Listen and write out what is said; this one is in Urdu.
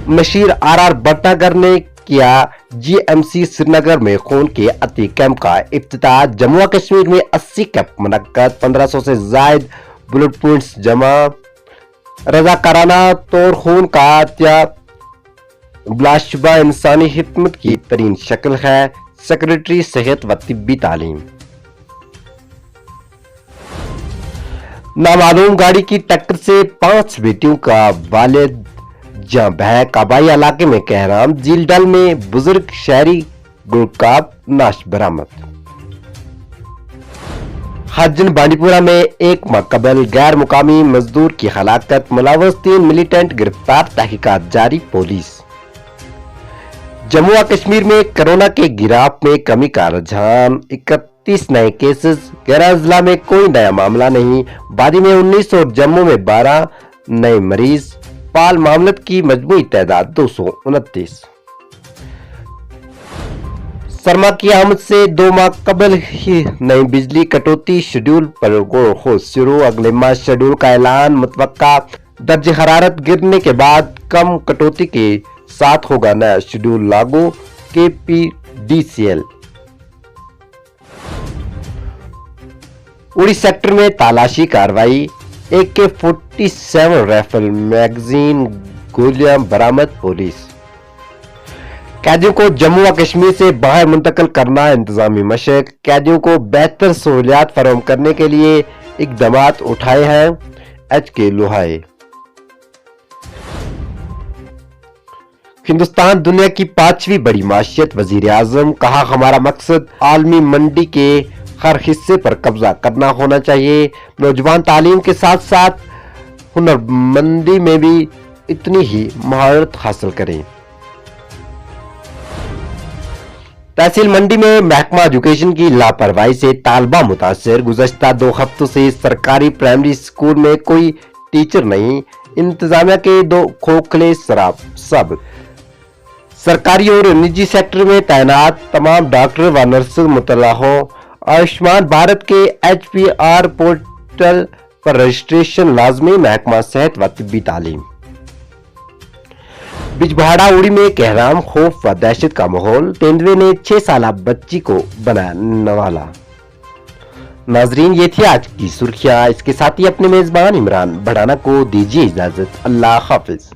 مشیر RR بھٹناگر نے کیا GMC سری نگر میں خون کے عطیہ کیمپ کا افتتاح۔ جموں و کشمیر میں 80 کیمپ منعقد، 1500 سے زائد بلڈ پوائنٹس جمع۔ رضاکارانہ طور خون کا عطیہ بلا شبہ انسانی خدمت کی ترین شکل ہے: سیکریٹری صحت و طبی تعلیم۔ نامعلوم گاڑی کی ٹکر سے 5 بیٹیوں کا والد جاں بحق۔ آبائی علاقے میں کہرام جھیل ڈل میں بزرگ شہری گروہ کا نعش برآمد۔ حجن بانڈی پورہ میں 1 ماہ قبل غیر مقامی مزدور کی ہلاکت، ملوث 3 ملیٹنٹ گرفتار، تحقیقات جاری۔ پولیس۔ جموں و کشمیر میں کورونا کے گراف میں کمی کا رجحان، 31 نئے کیسز، 11 اضلاع میں کوئی نیا معاملہ نہیں، وادی میں 19 اور جموں میں 12 نئے مریض، فعال معاملات کی مجموعی تعداد 229۔ سرما کی آمد سے 2 ماہ قبل ہی نئی بجلی کٹوتی شیڈول پر غور و خوض شروع، اگلے ماہ شیڈول کا اعلان متوقع، درجہ حرارت گرنے کے بعد کم کٹوتی کے ساتھ ہوگا نیا شیڈول لاگو۔ KPDCL۔ اڑی سیکٹر میں تلاشی کارروائی، AK-47 رائفل میگزین، گولیاں برآمد۔ پولیس۔ قیدیوں کو جموں و کشمیر سے باہر منتقل کرنا، انتظامی مشق، قیدیوں کو بہتر سہولیات فراہم کرنے کے لیے اقدامات اٹھائے ہیں: HK لوہائے۔ ہندوستان دنیا کی 5ویں بڑی معیشت، وزیر اعظم۔ کہا ہمارا مقصد عالمی منڈی کے ہر حصے پر قبضہ کرنا ہونا چاہیے، نوجوان تعلیم کے ساتھ ساتھ ہنرمندی میں بھی اتنی ہی مہارت حاصل کریں۔ تحصیل منڈی میں محکمہ ایجوکیشن کی لاپرواہی سے طالبہ متاثر، گزشتہ 2 ہفتوں سے سرکاری پرائمری اسکول میں کوئی ٹیچر نہیں، انتظامیہ کے 2 کھوکھلے ثابت۔ سرکاری اور نجی سیکٹر میں تعینات تمام ڈاکٹر و نرسز مطلع ہوں۔ آیوشمان بھارت کے HPR پورٹل پر رجسٹریشن لازمی، محکمہ صحت و طبی تعلیم۔ بجبہاڑا اڑی میں کہرام، خوف و دہشت کا ماحول، تیندوے نے 6 سالہ بچی کو بنایا نوالا۔ ناظرین، یہ تھی آج کی سرخیاں، اس کے ساتھ ہی اپنے میزبان عمران بڑھانا کو دیجیے اجازت۔ اللہ حافظ۔